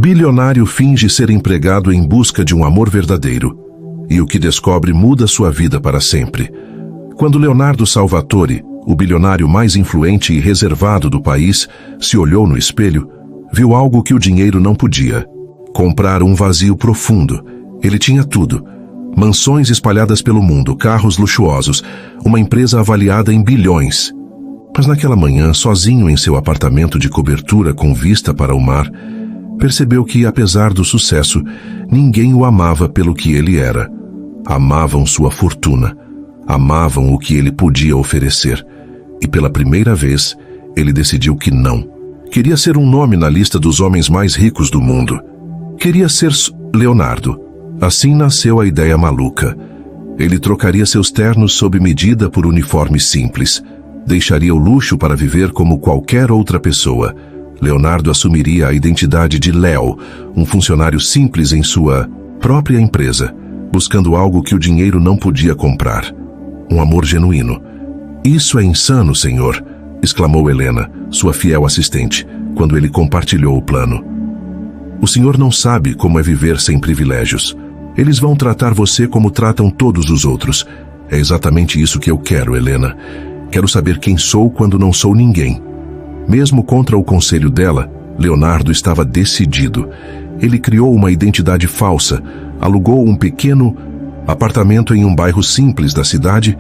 bilionário finge ser empregado em busca de um amor verdadeiro, e o que descobre muda sua vida para sempre. Quando Leonardo Salvatore, o bilionário mais influente e reservado do país, se olhou no espelho, viu algo que o dinheiro não podia: comprar um vazio profundo. Ele tinha tudo: mansões espalhadas pelo mundo, carros luxuosos, uma empresa avaliada em bilhões. Mas naquela manhã, sozinho em seu apartamento de cobertura com vista para o mar, percebeu que, apesar do sucesso, ninguém o amava pelo que ele era. Amavam sua fortuna, amavam o que ele podia oferecer. E pela primeira vez, ele decidiu que não. Queria ser um nome na lista dos homens mais ricos do mundo. Queria ser Leonardo. Assim nasceu a ideia maluca. Ele trocaria seus ternos sob medida por uniformes simples. Deixaria o luxo para viver como qualquer outra pessoa. Leonardo assumiria a identidade de Léo, um funcionário simples em sua própria empresa, buscando algo que o dinheiro não podia comprar: um amor genuíno. "Isso é insano, senhor", exclamou Helena, sua fiel assistente, quando ele compartilhou o plano. "O senhor não sabe como é viver sem privilégios. Eles vão tratar você como tratam todos os outros. É exatamente isso que eu quero, Helena. Quero saber quem sou quando não sou ninguém." Mesmo contra o conselho dela, Leonardo estava decidido. Ele criou uma identidade falsa, alugou um pequeno apartamento em um bairro simples da cidade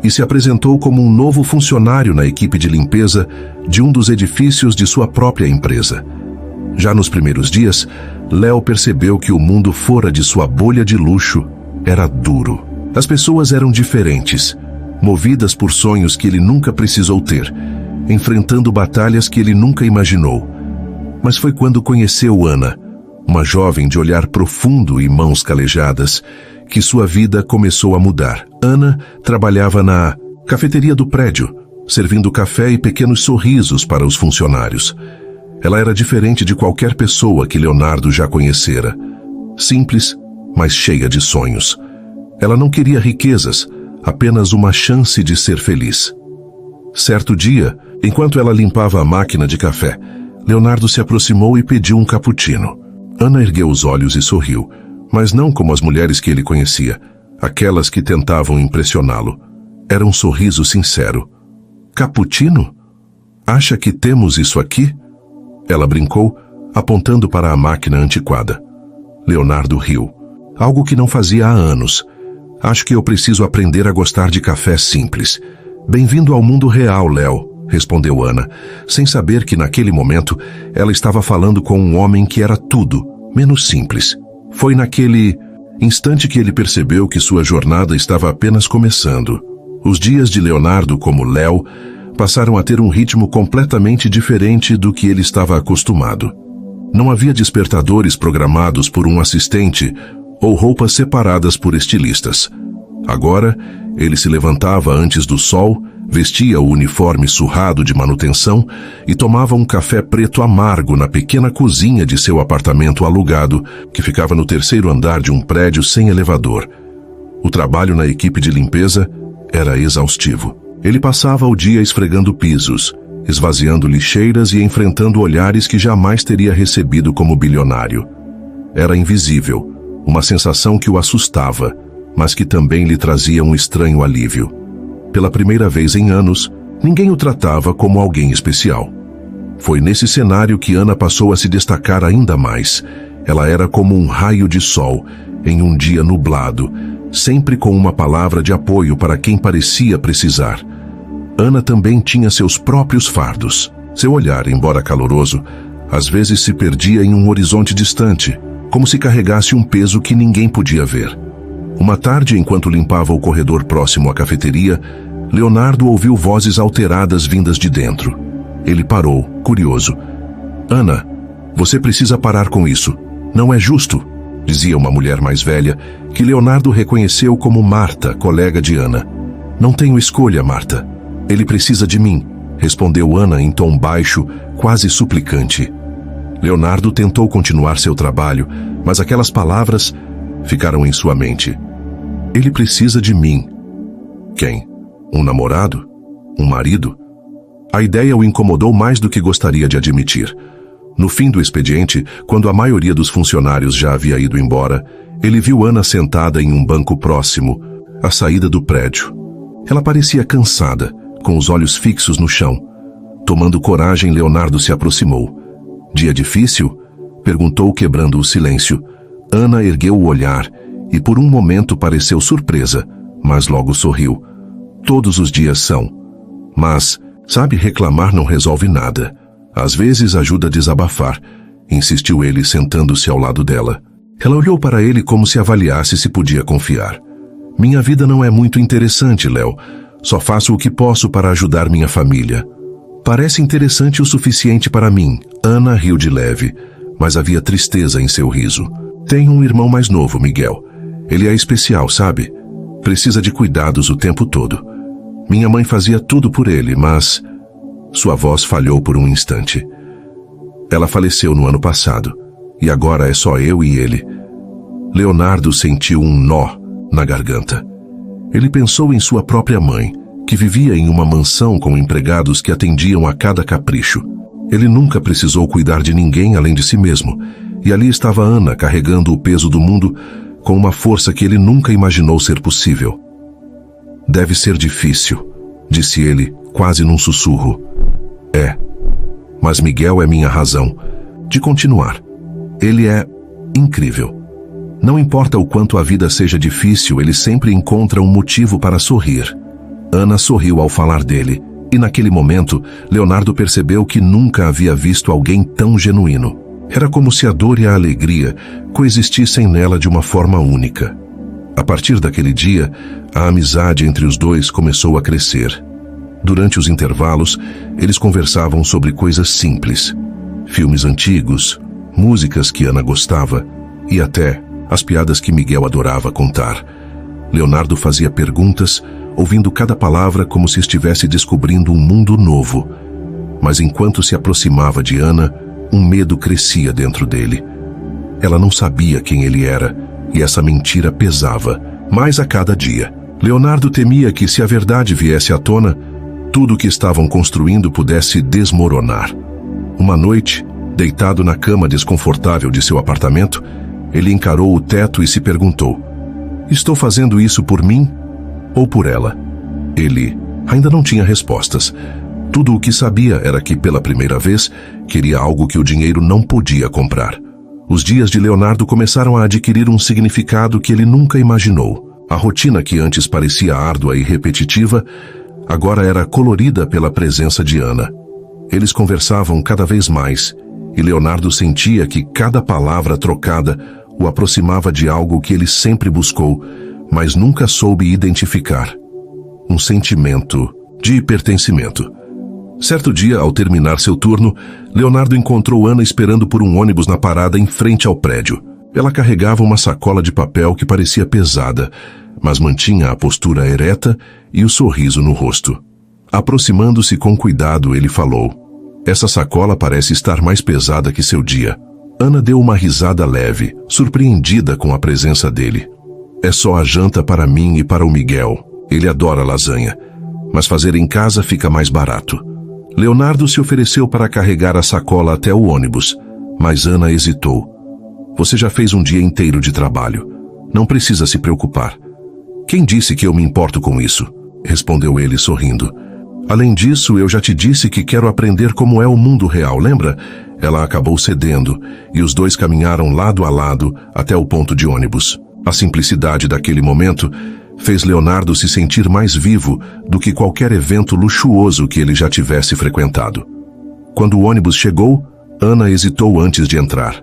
e se apresentou como um novo funcionário na equipe de limpeza de um dos edifícios de sua própria empresa. Já nos primeiros dias, Léo percebeu que o mundo fora de sua bolha de luxo era duro. As pessoas eram diferentes, movidas por sonhos que ele nunca precisou ter, enfrentando batalhas que ele nunca imaginou. Mas foi quando conheceu Ana, uma jovem de olhar profundo e mãos calejadas, que sua vida começou a mudar. Ana trabalhava na cafeteria do prédio, servindo café e pequenos sorrisos para os funcionários. Ela era diferente de qualquer pessoa que Leonardo já conhecera. Simples, mas cheia de sonhos. Ela não queria riquezas, apenas uma chance de ser feliz. Certo dia, enquanto ela limpava a máquina de café, Leonardo se aproximou e pediu um cappuccino. Ana ergueu os olhos e sorriu, mas não como as mulheres que ele conhecia, aquelas que tentavam impressioná-lo. Era um sorriso sincero. "Cappuccino? Acha que temos isso aqui?" Ela brincou, apontando para a máquina antiquada. Leonardo riu. "Algo que não fazia há anos. Acho que eu preciso aprender a gostar de café simples." "Bem-vindo ao mundo real, Léo", respondeu Ana, sem saber que naquele momento ela estava falando com um homem que era tudo menos simples. Foi naquele instante que ele percebeu que sua jornada estava apenas começando. Os dias de Leonardo como Léo passaram a ter um ritmo completamente diferente do que ele estava acostumado. Não havia despertadores programados por um assistente ou roupas separadas por estilistas. Agora, ele se levantava antes do sol, vestia o uniforme surrado de manutenção e tomava um café preto amargo na pequena cozinha de seu apartamento alugado, que ficava no terceiro andar de um prédio sem elevador. O trabalho na equipe de limpeza era exaustivo. Ele passava o dia esfregando pisos, esvaziando lixeiras e enfrentando olhares que jamais teria recebido como bilionário. Era invisível, uma sensação que o assustava, mas que também lhe trazia um estranho alívio. Pela primeira vez em anos, ninguém o tratava como alguém especial. Foi nesse cenário que Ana passou a se destacar ainda mais. Ela era como um raio de sol em um dia nublado, sempre com uma palavra de apoio para quem parecia precisar. Ana também tinha seus próprios fardos. Seu olhar, embora caloroso, às vezes se perdia em um horizonte distante, como se carregasse um peso que ninguém podia ver. Uma tarde, enquanto limpava o corredor próximo à cafeteria, Leonardo ouviu vozes alteradas vindas de dentro. Ele parou, curioso. "Ana, você precisa parar com isso. Não é justo", dizia uma mulher mais velha, que Leonardo reconheceu como Marta, colega de Ana. "Não tenho escolha, Marta. Ele precisa de mim", respondeu Ana em tom baixo, quase suplicante. Leonardo tentou continuar seu trabalho, mas aquelas palavras ficaram em sua mente. "Ele precisa de mim." Quem? Um namorado? Um marido? A ideia o incomodou mais do que gostaria de admitir. No fim do expediente, quando a maioria dos funcionários já havia ido embora, ele viu Ana sentada em um banco próximo, à saída do prédio. Ela parecia cansada, com os olhos fixos no chão. Tomando coragem, Leonardo se aproximou. Dia difícil? Perguntou, quebrando o silêncio. Ana ergueu o olhar e por um momento pareceu surpresa, mas logo sorriu. Todos os dias são. Mas, sabe, reclamar não resolve nada. Às vezes ajuda a desabafar, insistiu ele, sentando-se ao lado dela. Ela olhou para ele como se avaliasse se podia confiar. Minha vida não é muito interessante, Léo. Só faço o que posso para ajudar minha família. Parece interessante o suficiente para mim. Ana riu de leve, mas havia tristeza em seu riso. Tenho um irmão mais novo, Miguel. Ele é especial, sabe? Precisa de cuidados o tempo todo. Minha mãe fazia tudo por ele, mas... Sua voz falhou por um instante. Ela faleceu no ano passado, e agora é só eu e ele. Leonardo sentiu um nó na garganta. Ele pensou em sua própria mãe, que vivia em uma mansão com empregados que atendiam a cada capricho. Ele nunca precisou cuidar de ninguém além de si mesmo, e ali estava Ana carregando o peso do mundo com uma força que ele nunca imaginou ser possível. Deve ser difícil, disse ele, quase num sussurro. É, mas Miguel é minha razão de continuar. Ele é incrível. Não importa o quanto a vida seja difícil, ele sempre encontra um motivo para sorrir. Ana sorriu ao falar dele, e naquele momento, Leonardo percebeu que nunca havia visto alguém tão genuíno. Era como se a dor e a alegria coexistissem nela de uma forma única. A partir daquele dia, a amizade entre os dois começou a crescer. Durante os intervalos, eles conversavam sobre coisas simples. Filmes antigos, músicas que Ana gostava e até as piadas que Miguel adorava contar. Leonardo fazia perguntas, ouvindo cada palavra como se estivesse descobrindo um mundo novo. Mas enquanto se aproximava de Ana, um medo crescia dentro dele. Ela não sabia quem ele era, e essa mentira pesava, mais a cada dia. Leonardo temia que, se a verdade viesse à tona, tudo o que estavam construindo pudesse desmoronar. Uma noite, deitado na cama desconfortável de seu apartamento, ele encarou o teto e se perguntou: estou fazendo isso por mim ou por ela? Ele ainda não tinha respostas. Tudo o que sabia era que, pela primeira vez, queria algo que o dinheiro não podia comprar. Os dias de Leonardo começaram a adquirir um significado que ele nunca imaginou. A rotina que antes parecia árdua e repetitiva, agora era colorida pela presença de Ana. Eles conversavam cada vez mais, e Leonardo sentia que cada palavra trocada o aproximava de algo que ele sempre buscou, mas nunca soube identificar. Um sentimento de pertencimento. Certo dia, ao terminar seu turno, Leonardo encontrou Ana esperando por um ônibus na parada em frente ao prédio. Ela carregava uma sacola de papel que parecia pesada, mas mantinha a postura ereta e o sorriso no rosto. Aproximando-se com cuidado, ele falou: essa sacola parece estar mais pesada que seu dia. Ana deu uma risada leve, surpreendida com a presença dele. É só a janta para mim e para o Miguel. Ele adora lasanha, mas fazer em casa fica mais barato. Leonardo se ofereceu para carregar a sacola até o ônibus, mas Ana hesitou. Você já fez um dia inteiro de trabalho. Não precisa se preocupar. Quem disse que eu me importo com isso? Respondeu ele sorrindo. Além disso, eu já te disse que quero aprender como é o mundo real, lembra? Ela acabou cedendo, e os dois caminharam lado a lado até o ponto de ônibus. A simplicidade daquele momento fez Leonardo se sentir mais vivo do que qualquer evento luxuoso que ele já tivesse frequentado. Quando o ônibus chegou, Ana hesitou antes de entrar.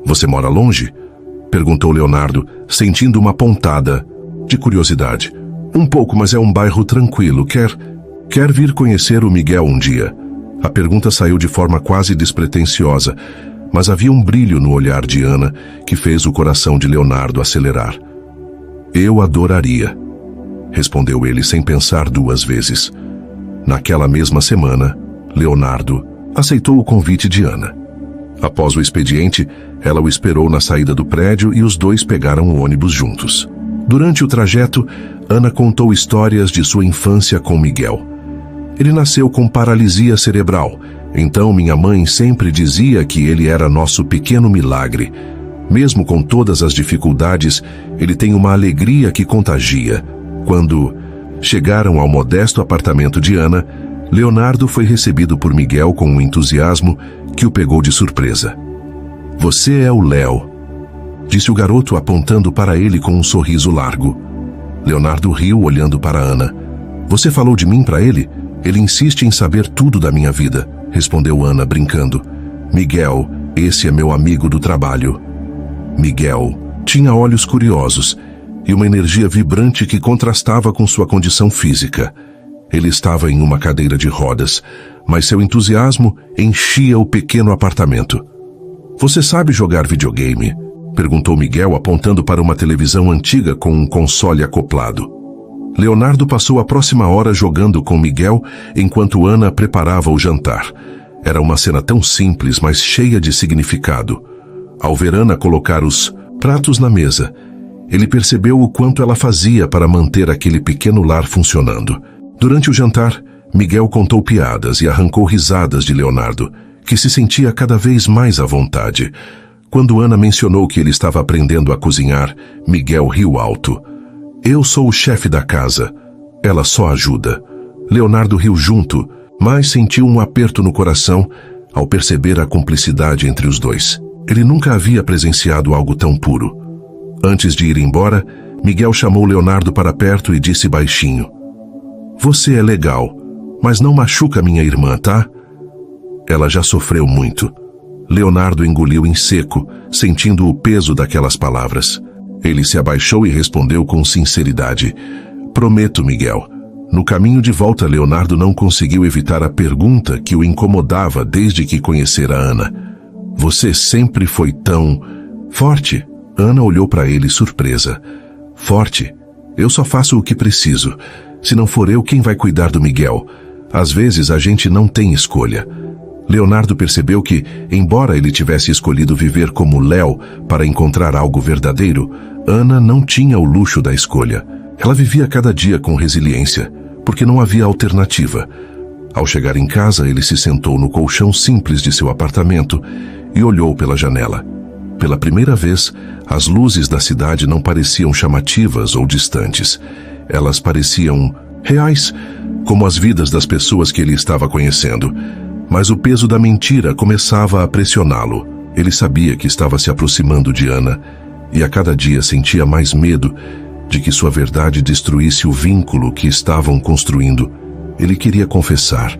Você mora longe? Perguntou Leonardo, sentindo uma pontada de curiosidade. Um pouco, mas é um bairro tranquilo. Quer vir conhecer o Miguel um dia? A pergunta saiu de forma quase despretensiosa, mas havia um brilho no olhar de Ana que fez o coração de Leonardo acelerar. Eu adoraria, respondeu ele sem pensar duas vezes. Naquela mesma semana, Leonardo aceitou o convite de Ana. Após o expediente, ela o esperou na saída do prédio e os dois pegaram o ônibus juntos. Durante o trajeto, Ana contou histórias de sua infância com Miguel. Ele nasceu com paralisia cerebral Então minha mãe sempre dizia que ele era nosso pequeno milagre. Mesmo com todas as dificuldades, ele tem uma alegria que contagia. Quando chegaram ao modesto apartamento de Ana, Leonardo foi recebido por Miguel com um entusiasmo que o pegou de surpresa. "Você é o Léo", disse o garoto apontando para ele com um sorriso largo. Leonardo riu olhando para Ana. "Você falou de mim para ele? Ele insiste em saber tudo da minha vida", respondeu Ana brincando. "Miguel, esse é meu amigo do trabalho." Miguel tinha olhos curiosos e uma energia vibrante que contrastava com sua condição física. Ele estava em uma cadeira de rodas, mas seu entusiasmo enchia o pequeno apartamento. "Você sabe jogar videogame?", perguntou Miguel apontando para uma televisão antiga com um console acoplado. Leonardo passou a próxima hora jogando com Miguel enquanto Ana preparava o jantar. Era uma cena tão simples, mas cheia de significado. Ao ver Ana colocar os pratos na mesa, ele percebeu o quanto ela fazia para manter aquele pequeno lar funcionando. Durante o jantar, Miguel contou piadas e arrancou risadas de Leonardo, que se sentia cada vez mais à vontade. Quando Ana mencionou que ele estava aprendendo a cozinhar, Miguel riu alto. "Eu sou o chefe da casa. Ela só ajuda." Leonardo riu junto, mas sentiu um aperto no coração ao perceber a cumplicidade entre os dois. Ele nunca havia presenciado algo tão puro. Antes de ir embora, Miguel chamou Leonardo para perto e disse baixinho: "Você é legal, mas não machuca minha irmã, tá? Ela já sofreu muito." Leonardo engoliu em seco, sentindo o peso daquelas palavras. Ele se abaixou e respondeu com sinceridade: "Prometo, Miguel." No caminho de volta, Leonardo não conseguiu evitar a pergunta que o incomodava desde que conhecera Ana. "Você sempre foi tão forte?" Ana olhou para ele surpresa. "Forte? Eu só faço o que preciso. Se não for eu, quem vai cuidar do Miguel? Às vezes a gente não tem escolha." Leonardo percebeu que, embora ele tivesse escolhido viver como Léo para encontrar algo verdadeiro, Ana não tinha o luxo da escolha. Ela vivia cada dia com resiliência, porque não havia alternativa. Ao chegar em casa, ele se sentou no colchão simples de seu apartamento e olhou pela janela. Pela primeira vez, as luzes da cidade não pareciam chamativas ou distantes. Elas pareciam reais, como as vidas das pessoas que ele estava conhecendo. Mas o peso da mentira começava a pressioná-lo. Ele sabia que estava se aproximando de Ana e a cada dia sentia mais medo de que sua verdade destruísse o vínculo que estavam construindo. Ele queria confessar,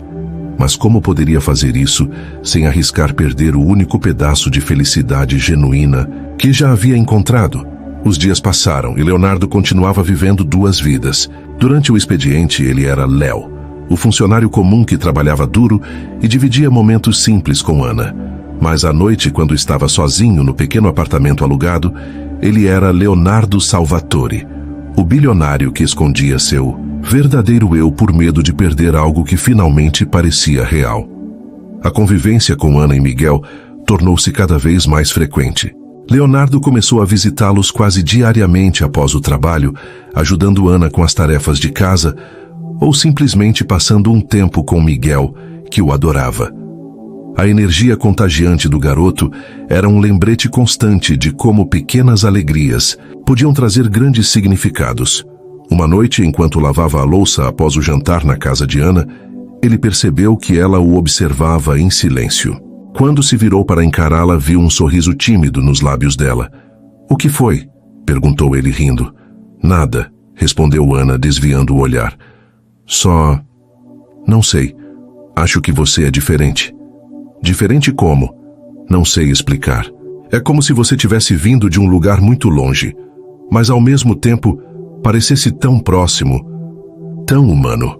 mas como poderia fazer isso sem arriscar perder o único pedaço de felicidade genuína que já havia encontrado? Os dias passaram e Leonardo continuava vivendo duas vidas. Durante o expediente, ele era Léo, o funcionário comum que trabalhava duro e dividia momentos simples com Ana. Mas à noite, quando estava sozinho no pequeno apartamento alugado, ele era Leonardo Salvatore, o bilionário que escondia seu verdadeiro eu por medo de perder algo que finalmente parecia real. A convivência com Ana e Miguel tornou-se cada vez mais frequente. Leonardo começou a visitá-los quase diariamente após o trabalho, ajudando Ana com as tarefas de casa ou simplesmente passando um tempo com Miguel, que o adorava. A energia contagiante do garoto era um lembrete constante de como pequenas alegrias podiam trazer grandes significados. Uma noite, enquanto lavava a louça após o jantar na casa de Ana, ele percebeu que ela o observava em silêncio. Quando se virou para encará-la, viu um sorriso tímido nos lábios dela. "O que foi?" perguntou ele rindo. "Nada", respondeu Ana, desviando o olhar. "Só... não sei. Acho que você é diferente." "Diferente como?" "Não sei explicar. É como se você tivesse vindo de um lugar muito longe, mas ao mesmo tempo parecesse tão próximo, tão humano."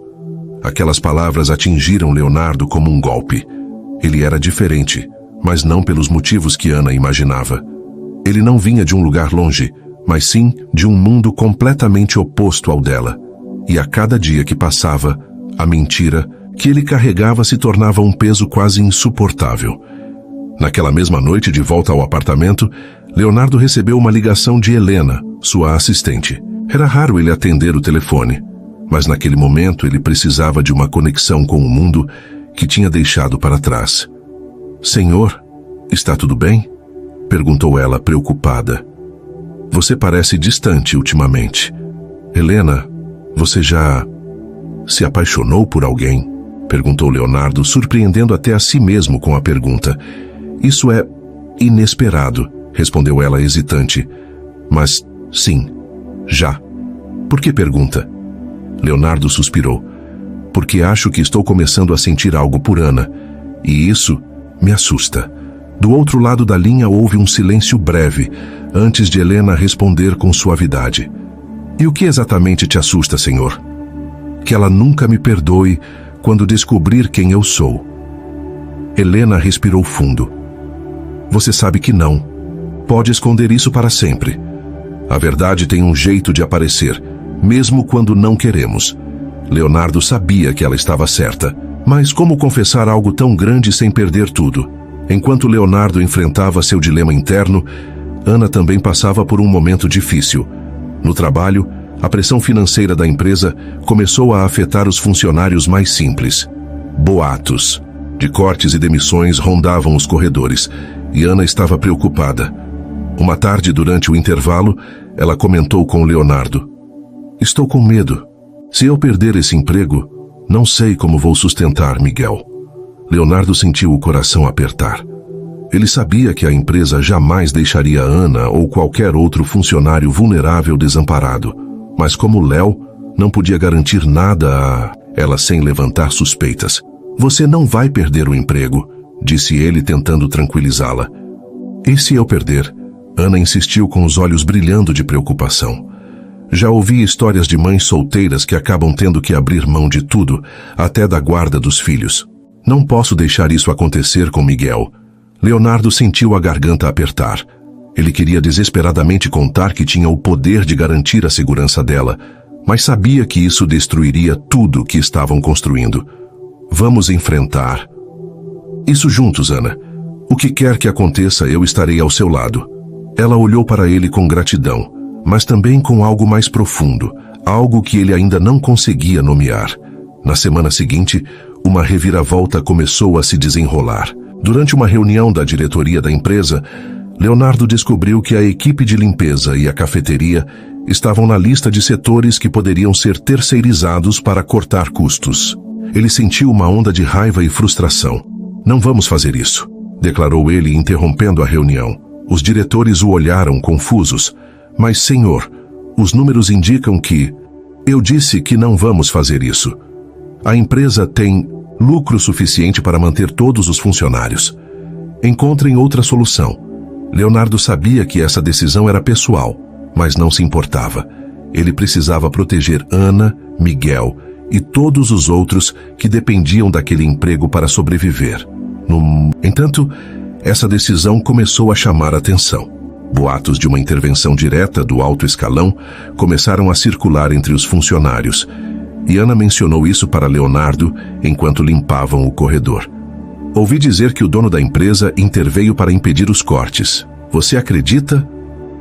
Aquelas palavras atingiram Leonardo como um golpe. Ele era diferente, mas não pelos motivos que Ana imaginava. Ele não vinha de um lugar longe, mas sim de um mundo completamente oposto ao dela. E a cada dia que passava, a mentira que ele carregava se tornava um peso quase insuportável. Naquela mesma noite, de volta ao apartamento, Leonardo recebeu uma ligação de Helena, sua assistente. Era raro ele atender o telefone, mas naquele momento ele precisava de uma conexão com o mundo que tinha deixado para trás. Senhor, está tudo bem? Perguntou ela preocupada. Você parece distante ultimamente. Helena, você já se apaixonou por alguém? Perguntou Leonardo, surpreendendo até a si mesmo com a pergunta. Isso é inesperado, respondeu ela hesitante. Mas, sim, já. Por que pergunta? Leonardo suspirou. Porque acho que estou começando a sentir algo por Ana, e isso me assusta. Do outro lado da linha houve um silêncio breve, antes de Helena responder com suavidade. E o que exatamente te assusta, senhor? Que ela nunca me perdoe quando descobrir quem eu sou. Helena respirou fundo. Você sabe que não. Pode esconder isso para sempre. A verdade tem um jeito de aparecer, mesmo quando não queremos. Leonardo sabia que ela estava certa, mas como confessar algo tão grande sem perder tudo? Enquanto Leonardo enfrentava seu dilema interno, Ana também passava por um momento difícil. No trabalho, a pressão financeira da empresa começou a afetar os funcionários mais simples. Boatos de cortes e demissões rondavam os corredores, e Ana estava preocupada. Uma tarde, durante o intervalo, ela comentou com Leonardo: Estou com medo. Se eu perder esse emprego, não sei como vou sustentar Miguel. Leonardo sentiu o coração apertar. Ele sabia que a empresa jamais deixaria Ana ou qualquer outro funcionário vulnerável desamparado, mas como Léo não podia garantir nada a ela sem levantar suspeitas. Você não vai perder o emprego, disse ele tentando tranquilizá-la. E se eu perder? Ana insistiu com os olhos brilhando de preocupação. Já ouvi histórias de mães solteiras que acabam tendo que abrir mão de tudo, até da guarda dos filhos. Não posso deixar isso acontecer com Miguel. Leonardo sentiu a garganta apertar. Ele queria desesperadamente contar que tinha o poder de garantir a segurança dela, mas sabia que isso destruiria tudo que estavam construindo. Vamos enfrentar isso juntos, Ana. O que quer que aconteça, eu estarei ao seu lado. Ela olhou para ele com gratidão, mas também com algo mais profundo, algo que ele ainda não conseguia nomear. Na semana seguinte, uma reviravolta começou a se desenrolar. Durante uma reunião da diretoria da empresa, Leonardo descobriu que a equipe de limpeza e a cafeteria estavam na lista de setores que poderiam ser terceirizados para cortar custos. Ele sentiu uma onda de raiva e frustração. Não vamos fazer isso, declarou ele, interrompendo a reunião. Os diretores o olharam confusos. Mas, senhor, os números indicam que... Eu disse que não vamos fazer isso. A empresa tem lucro suficiente para manter todos os funcionários. Encontrem outra solução. Leonardo sabia que essa decisão era pessoal, mas não se importava. Ele precisava proteger Ana, Miguel e todos os outros que dependiam daquele emprego para sobreviver. Entanto, essa decisão começou a chamar atenção. Boatos de uma intervenção direta do alto escalão começaram a circular entre os funcionários, e Ana mencionou isso para Leonardo enquanto limpavam o corredor. Ouvi dizer que o dono da empresa interveio para impedir os cortes. Você acredita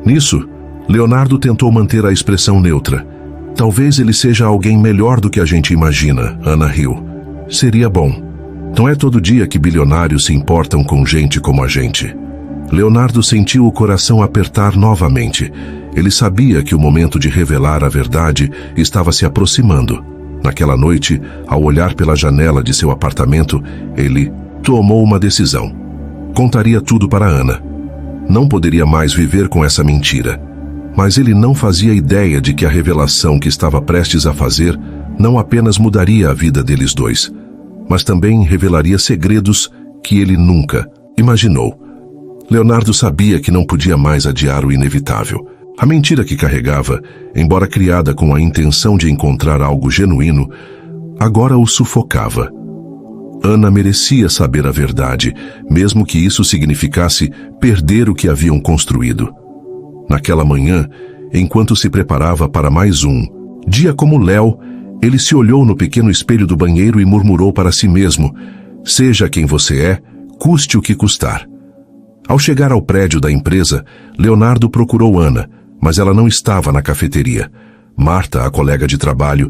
nisso? Leonardo tentou manter a expressão neutra. Talvez ele seja alguém melhor do que a gente imagina, Ana riu. Seria bom. Não é todo dia que bilionários se importam com gente como a gente. Leonardo sentiu o coração apertar novamente. Ele sabia que o momento de revelar a verdade estava se aproximando. Naquela noite, ao olhar pela janela de seu apartamento, ele tomou uma decisão. Contaria tudo para Ana. Não poderia mais viver com essa mentira. Mas ele não fazia ideia de que a revelação que estava prestes a fazer não apenas mudaria a vida deles dois, mas também revelaria segredos que ele nunca imaginou. Leonardo sabia que não podia mais adiar o inevitável. A mentira que carregava, embora criada com a intenção de encontrar algo genuíno, agora o sufocava. Ana merecia saber a verdade, mesmo que isso significasse perder o que haviam construído. Naquela manhã, enquanto se preparava para mais um dia como Léo, ele se olhou no pequeno espelho do banheiro e murmurou para si mesmo: seja quem você é, custe o que custar. Ao chegar ao prédio da empresa, Leonardo procurou Ana, mas ela não estava na cafeteria. Marta, a colega de trabalho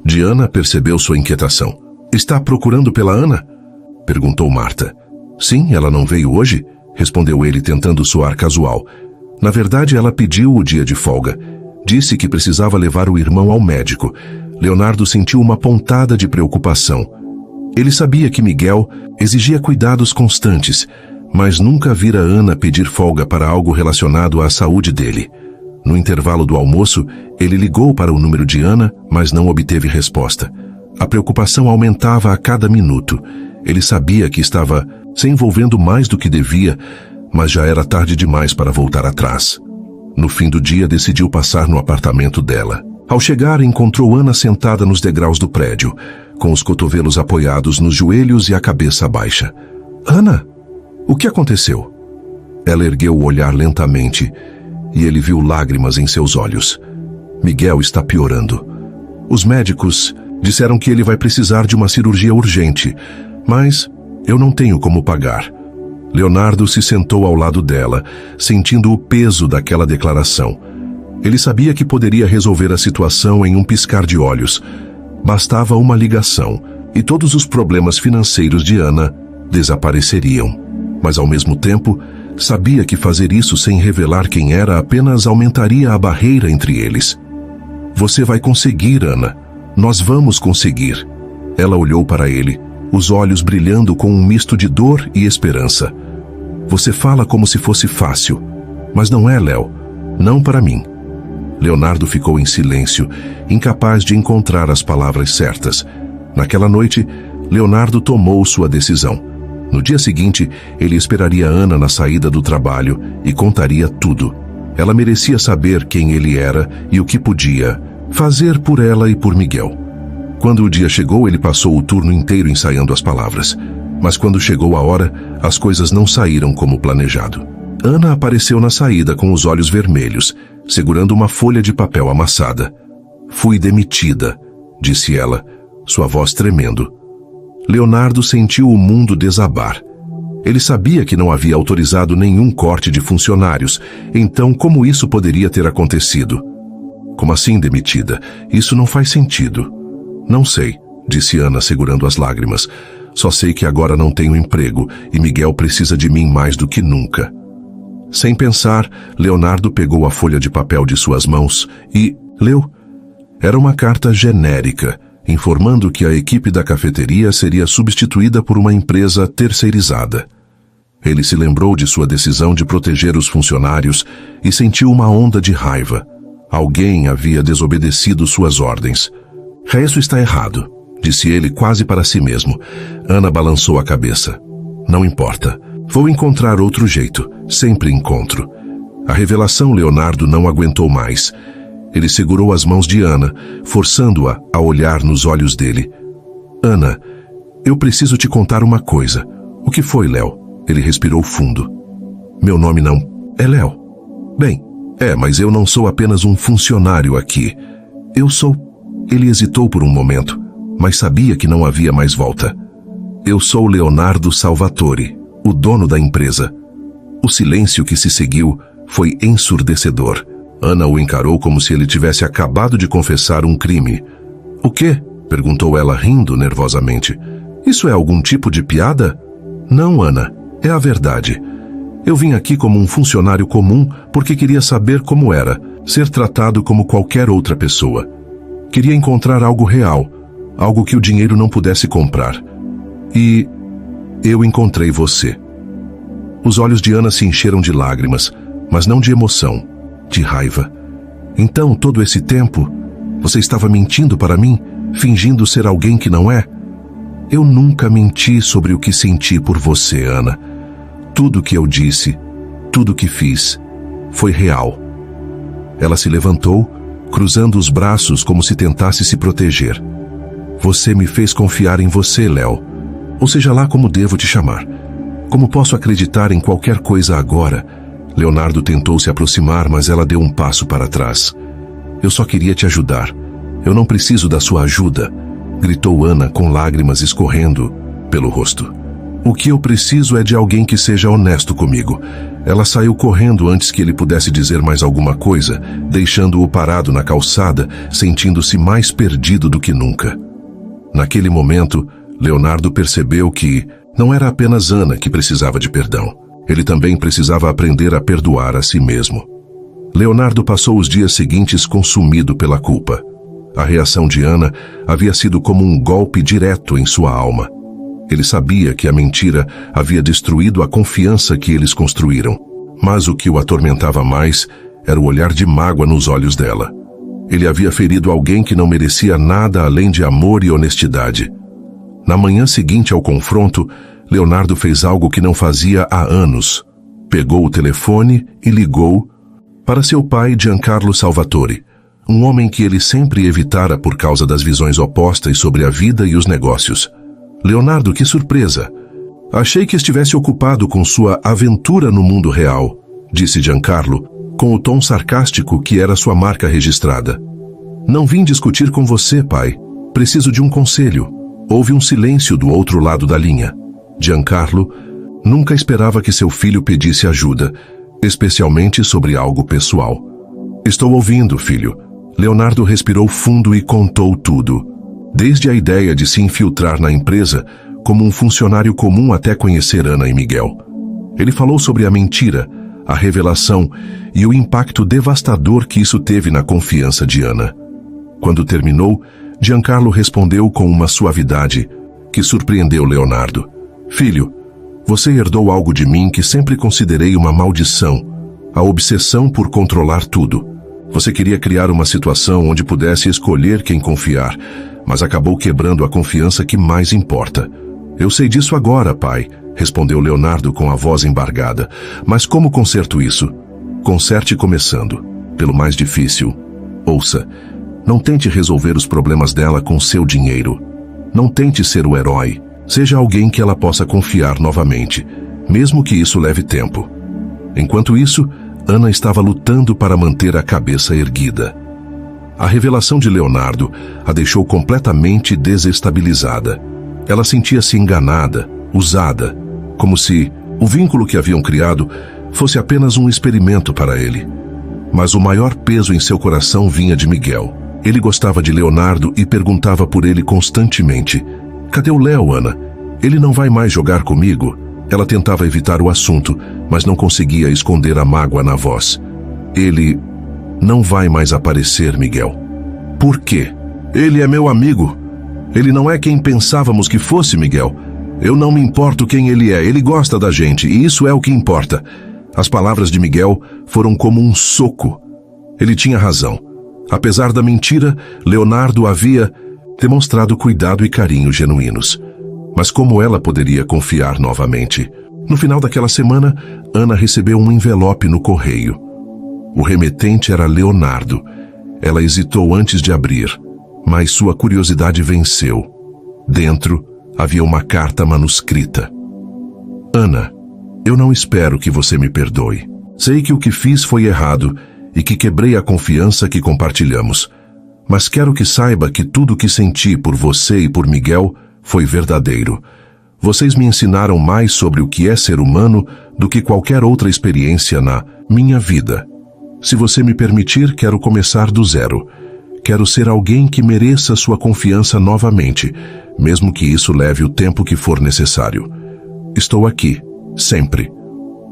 de Ana, percebeu sua inquietação. Está procurando pela Ana? Perguntou Marta. Sim, ela não veio hoje? Respondeu ele, tentando soar casual. Na verdade, ela pediu o dia de folga. Disse que precisava levar o irmão ao médico. Leonardo sentiu uma pontada de preocupação. Ele sabia que Miguel exigia cuidados constantes, mas nunca vira Ana pedir folga para algo relacionado à saúde dele. No intervalo do almoço, ele ligou para o número de Ana, mas não obteve resposta. A preocupação aumentava a cada minuto. Ele sabia que estava se envolvendo mais do que devia, mas já era tarde demais para voltar atrás. No fim do dia, decidiu passar no apartamento dela. Ao chegar, encontrou Ana sentada nos degraus do prédio, com os cotovelos apoiados nos joelhos e a cabeça baixa. Ana, o que aconteceu? Ela ergueu o olhar lentamente e ele viu lágrimas em seus olhos. Miguel está piorando. Os médicos disseram que ele vai precisar de uma cirurgia urgente, mas eu não tenho como pagar. Leonardo se sentou ao lado dela, sentindo o peso daquela declaração. Ele sabia que poderia resolver a situação em um piscar de olhos. Bastava uma ligação e todos os problemas financeiros de Ana desapareceriam. Mas, ao mesmo tempo, sabia que fazer isso sem revelar quem era apenas aumentaria a barreira entre eles. Você vai conseguir, Ana. Nós vamos conseguir. Ela olhou para ele, os olhos brilhando com um misto de dor e esperança. Você fala como se fosse fácil, mas não é, Léo. Não para mim. Leonardo ficou em silêncio, incapaz de encontrar as palavras certas. Naquela noite, Leonardo tomou sua decisão. No dia seguinte, ele esperaria Ana na saída do trabalho e contaria tudo. Ela merecia saber quem ele era e o que podia fazer por ela e por Miguel. Quando o dia chegou, ele passou o turno inteiro ensaiando as palavras. Mas quando chegou a hora, as coisas não saíram como planejado. Ana apareceu na saída com os olhos vermelhos, segurando uma folha de papel amassada. Fui demitida, disse ela, sua voz tremendo. Leonardo sentiu o mundo desabar. Ele sabia que não havia autorizado nenhum corte de funcionários, então como isso poderia ter acontecido? Como assim demitida? Isso não faz sentido. Não sei, disse Ana segurando as lágrimas. Só sei que agora não tenho emprego e Miguel precisa de mim mais do que nunca. Sem pensar, Leonardo pegou a folha de papel de suas mãos e leu. Era uma carta genérica, informando que a equipe da cafeteria seria substituída por uma empresa terceirizada. Ele se lembrou de sua decisão de proteger os funcionários e sentiu uma onda de raiva. Alguém havia desobedecido suas ordens. Isso está errado, disse ele quase para si mesmo. Ana balançou a cabeça. Não importa. Vou encontrar outro jeito. Sempre encontro. A revelação Leonardo não aguentou mais. Ele segurou as mãos de Ana, forçando-a a olhar nos olhos dele. Ana, eu preciso te contar uma coisa. O que foi, Léo? Ele respirou fundo. Meu nome não é Léo. Bem, mas eu não sou apenas um funcionário aqui. Eu sou... Ele hesitou por um momento, mas sabia que não havia mais volta. Eu sou Leonardo Salvatore, o dono da empresa. O silêncio que se seguiu foi ensurdecedor. Ana o encarou como se ele tivesse acabado de confessar um crime. O quê? Perguntou ela rindo nervosamente. Isso é algum tipo de piada? Não, Ana, é a verdade. Eu vim aqui como um funcionário comum porque queria saber como era, ser tratado como qualquer outra pessoa. Queria encontrar algo real, algo que o dinheiro não pudesse comprar. E eu encontrei você. Os olhos de Ana se encheram de lágrimas, mas não de emoção, de raiva. Então, todo esse tempo, você estava mentindo para mim, fingindo ser alguém que não é? Eu nunca menti sobre o que senti por você, Ana. Tudo que eu disse, tudo que fiz, foi real. Ela se levantou, cruzando os braços como se tentasse se proteger. Você me fez confiar em você, Léo. Ou seja lá como devo te chamar. Como posso acreditar em qualquer coisa agora? Leonardo tentou se aproximar, mas ela deu um passo para trás. Eu só queria te ajudar. Eu não preciso da sua ajuda, gritou Ana com lágrimas escorrendo pelo rosto. O que eu preciso é de alguém que seja honesto comigo. Ela saiu correndo antes que ele pudesse dizer mais alguma coisa, deixando-o parado na calçada, sentindo-se mais perdido do que nunca. Naquele momento, Leonardo percebeu que Não era apenas Ana que precisava de perdão. Ele também precisava aprender a perdoar a si mesmo. Leonardo passou os dias seguintes consumido pela culpa. A reação de Ana havia sido como um golpe direto em sua alma. Ele sabia que a mentira havia destruído a confiança que eles construíram, mas o que o atormentava mais era o olhar de mágoa nos olhos dela. Ele havia ferido alguém que não merecia nada além de amor e honestidade. Na manhã seguinte ao confronto, Leonardo fez algo que não fazia há anos. Pegou o telefone e ligou para seu pai, Giancarlo Salvatore, um homem que ele sempre evitara por causa das visões opostas sobre a vida e os negócios. Leonardo, que surpresa! Achei que estivesse ocupado com sua aventura no mundo real, disse Giancarlo, com o tom sarcástico que era sua marca registrada. Não vim discutir com você, pai. Preciso de um conselho. Houve um silêncio do outro lado da linha. Giancarlo nunca esperava que seu filho pedisse ajuda, especialmente sobre algo pessoal. Estou ouvindo, filho. Leonardo respirou fundo e contou tudo. Desde a ideia de se infiltrar na empresa como um funcionário comum até conhecer Ana e Miguel. Ele falou sobre a mentira, a revelação e o impacto devastador que isso teve na confiança de Ana. Quando terminou, Giancarlo respondeu com uma suavidade que surpreendeu Leonardo. Filho, você herdou algo de mim que sempre considerei uma maldição, a obsessão por controlar tudo. Você queria criar uma situação onde pudesse escolher quem confiar, mas acabou quebrando a confiança que mais importa. Eu sei disso agora, pai, respondeu Leonardo com a voz embargada. Mas como conserto isso? Conserte começando, pelo mais difícil. Ouça, não tente resolver os problemas dela com seu dinheiro. Não tente ser o herói. Seja alguém que ela possa confiar novamente, mesmo que isso leve tempo. Enquanto isso, Ana estava lutando para manter a cabeça erguida. A revelação de Leonardo a deixou completamente desestabilizada. Ela sentia-se enganada, usada, como se o vínculo que haviam criado fosse apenas um experimento para ele. Mas o maior peso em seu coração vinha de Miguel. Ele gostava de Leonardo e perguntava por ele constantemente. Cadê o Léo, Ana? Ele não vai mais jogar comigo? Ela tentava evitar o assunto, mas não conseguia esconder a mágoa na voz. Ele não vai mais aparecer, Miguel. Por quê? Ele é meu amigo. Ele não é quem pensávamos que fosse, Miguel. Eu não me importo quem ele é, ele gosta da gente, e isso é o que importa. As palavras de Miguel foram como um soco. Ele tinha razão. Apesar da mentira, Leonardo havia demonstrado cuidado e carinho genuínos. Mas como ela poderia confiar novamente? No final daquela semana, Ana recebeu um envelope no correio. O remetente era Leonardo. Ela hesitou antes de abrir, mas sua curiosidade venceu. Dentro havia uma carta manuscrita. Ana, eu não espero que você me perdoe. Sei que o que fiz foi errado e que quebrei a confiança que compartilhamos. Mas quero que saiba que tudo o que senti por você e por Miguel foi verdadeiro. Vocês me ensinaram mais sobre o que é ser humano do que qualquer outra experiência na minha vida. Se você me permitir, quero começar do zero. Quero ser alguém que mereça sua confiança novamente, mesmo que isso leve o tempo que for necessário. Estou aqui, sempre.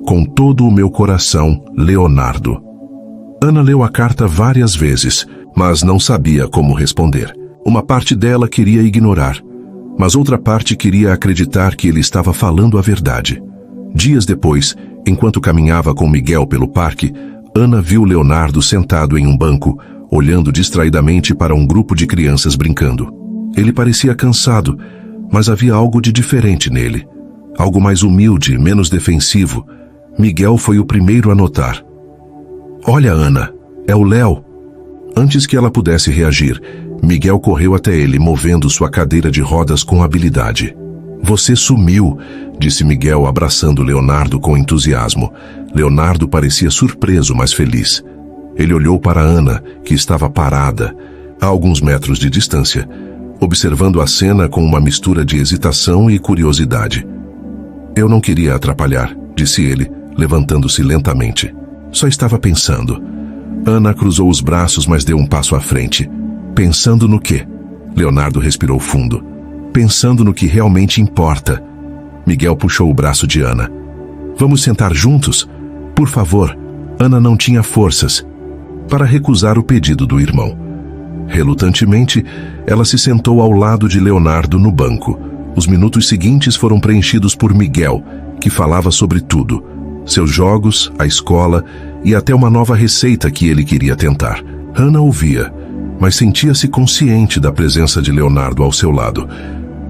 Com todo o meu coração, Leonardo. Ana leu a carta várias vezes, mas não sabia como responder. Uma parte dela queria ignorar, mas outra parte queria acreditar que ele estava falando a verdade. Dias depois, enquanto caminhava com Miguel pelo parque, Ana viu Leonardo sentado em um banco, olhando distraidamente para um grupo de crianças brincando. Ele parecia cansado, mas havia algo de diferente nele. Algo mais humilde, menos defensivo. Miguel foi o primeiro a notar. Olha, Ana, é o Léo. Antes que ela pudesse reagir, Miguel correu até ele, movendo sua cadeira de rodas com habilidade. Você sumiu, disse Miguel, abraçando Leonardo com entusiasmo. Leonardo parecia surpreso, mas feliz. Ele olhou para Ana, que estava parada, a alguns metros de distância, observando a cena com uma mistura de hesitação e curiosidade. Eu não queria atrapalhar, disse ele, levantando-se lentamente. Só estava pensando. Ana cruzou os braços, mas deu um passo à frente. Pensando no quê? Leonardo respirou fundo. Pensando no que realmente importa. Miguel puxou o braço de Ana. Vamos sentar juntos? Por favor. Ana não tinha forças para recusar o pedido do irmão. Relutantemente, ela se sentou ao lado de Leonardo no banco. Os minutos seguintes foram preenchidos por Miguel, que falava sobre tudo: seus jogos, a escola e até uma nova receita que ele queria tentar. Ana ouvia, mas sentia-se consciente da presença de Leonardo ao seu lado.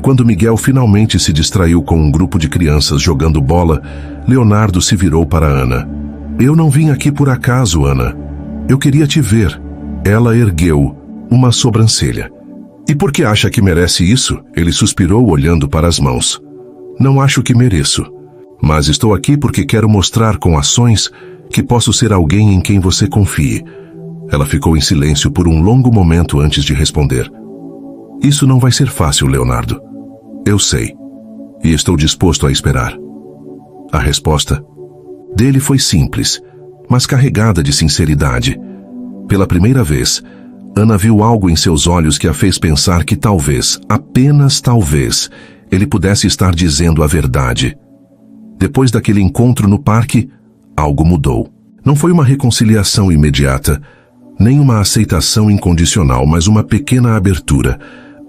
Quando Miguel finalmente se distraiu com um grupo de crianças jogando bola, Leonardo se virou para Ana. Eu não vim aqui por acaso, Ana. Eu queria te ver. Ela ergueu uma sobrancelha. E por que acha que merece isso? Ele suspirou olhando para as mãos. Não acho que mereço. Mas estou aqui porque quero mostrar com ações que posso ser alguém em quem você confie. Ela ficou em silêncio por um longo momento antes de responder. Isso não vai ser fácil, Leonardo. Eu sei. E estou disposto a esperar. A resposta dele foi simples, mas carregada de sinceridade. Pela primeira vez, Ana viu algo em seus olhos que a fez pensar que talvez, apenas talvez, ele pudesse estar dizendo a verdade. Depois daquele encontro no parque, algo mudou. Não foi uma reconciliação imediata, nem uma aceitação incondicional, mas uma pequena abertura.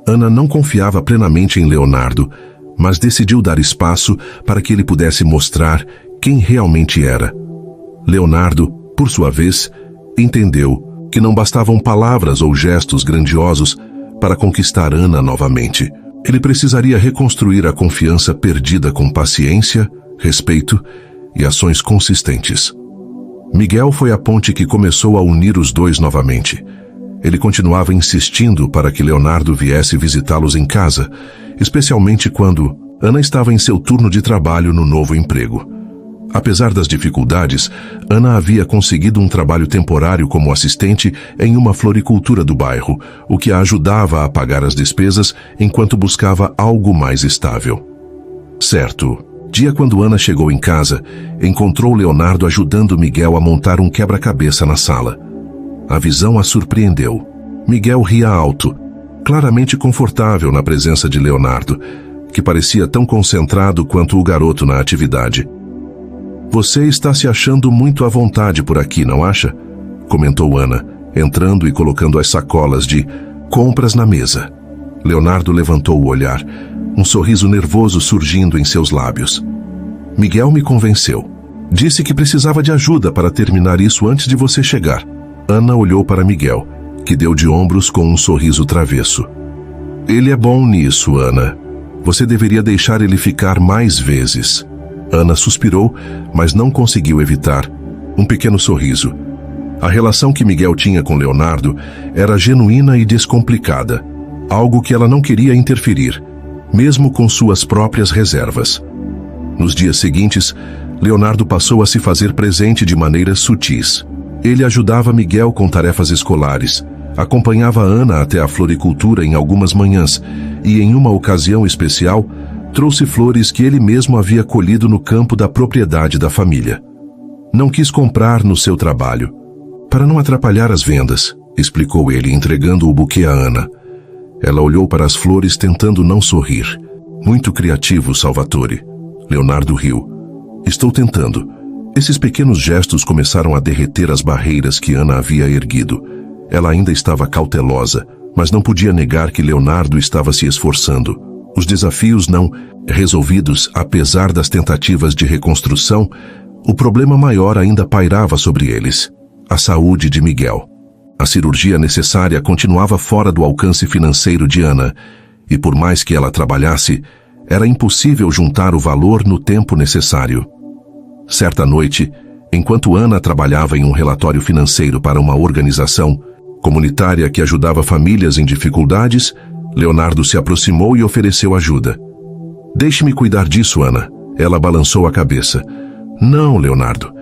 Ana não confiava plenamente em Leonardo, mas decidiu dar espaço para que ele pudesse mostrar quem realmente era. Leonardo, por sua vez, entendeu que não bastavam palavras ou gestos grandiosos para conquistar Ana novamente. Ele precisaria reconstruir a confiança perdida com paciência, respeito e ações consistentes. Miguel foi a ponte que começou a unir os dois novamente. Ele continuava insistindo para que Leonardo viesse visitá-los em casa, especialmente quando Ana estava em seu turno de trabalho no novo emprego. Apesar das dificuldades, Ana havia conseguido um trabalho temporário como assistente em uma floricultura do bairro, o que a ajudava a pagar as despesas enquanto buscava algo mais estável. Certo dia, quando Ana chegou em casa, encontrou Leonardo ajudando Miguel a montar um quebra-cabeça na sala. A visão a surpreendeu. Miguel ria alto, claramente confortável na presença de Leonardo, que parecia tão concentrado quanto o garoto na atividade. Você está se achando muito à vontade por aqui, não acha? Comentou Ana, entrando e colocando as sacolas de compras na mesa. Leonardo levantou o olhar, um sorriso nervoso surgindo em seus lábios. Miguel me convenceu. Disse que precisava de ajuda para terminar isso antes de você chegar. Ana olhou para Miguel, que deu de ombros com um sorriso travesso. Ele é bom nisso, Ana. Você deveria deixar ele ficar mais vezes. Ana suspirou, mas não conseguiu evitar um pequeno sorriso. A relação que Miguel tinha com Leonardo era genuína e descomplicada, algo que ela não queria interferir, mesmo com suas próprias reservas. Nos dias seguintes, Leonardo passou a se fazer presente de maneiras sutis. Ele ajudava Miguel com tarefas escolares, acompanhava Ana até a floricultura em algumas manhãs e, em uma ocasião especial, trouxe flores que ele mesmo havia colhido no campo da propriedade da família. Não quis comprar no seu trabalho, para não atrapalhar as vendas, explicou ele, entregando o buquê a Ana. Ela olhou para as flores tentando não sorrir. Muito criativo, Salvatore. Leonardo riu. Estou tentando. Esses pequenos gestos começaram a derreter as barreiras que Ana havia erguido. Ela ainda estava cautelosa, mas não podia negar que Leonardo estava se esforçando. Os desafios não resolvidos, apesar das tentativas de reconstrução, o problema maior ainda pairava sobre eles: a saúde de Miguel. A cirurgia necessária continuava fora do alcance financeiro de Ana, e por mais que ela trabalhasse, era impossível juntar o valor no tempo necessário. Certa noite, enquanto Ana trabalhava em um relatório financeiro para uma organização comunitária que ajudava famílias em dificuldades, Leonardo se aproximou e ofereceu ajuda. Deixe-me cuidar disso, Ana. Ela balançou a cabeça. Não, Leonardo.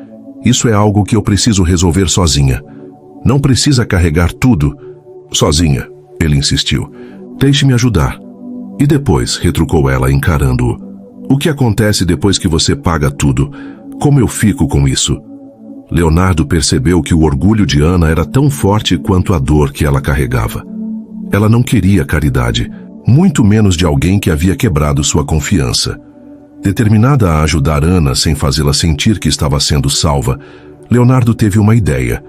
Isso é algo que eu preciso resolver sozinha. Não precisa carregar tudo sozinha, ele insistiu. Deixe-me ajudar. E depois, retrucou ela, encarando-o. O que acontece depois que você paga tudo? Como eu fico com isso? Leonardo percebeu que o orgulho de Ana era tão forte quanto a dor que ela carregava. Ela não queria caridade, muito menos de alguém que havia quebrado sua confiança. Determinada a ajudar Ana sem fazê-la sentir que estava sendo salva, Leonardo teve uma ideia.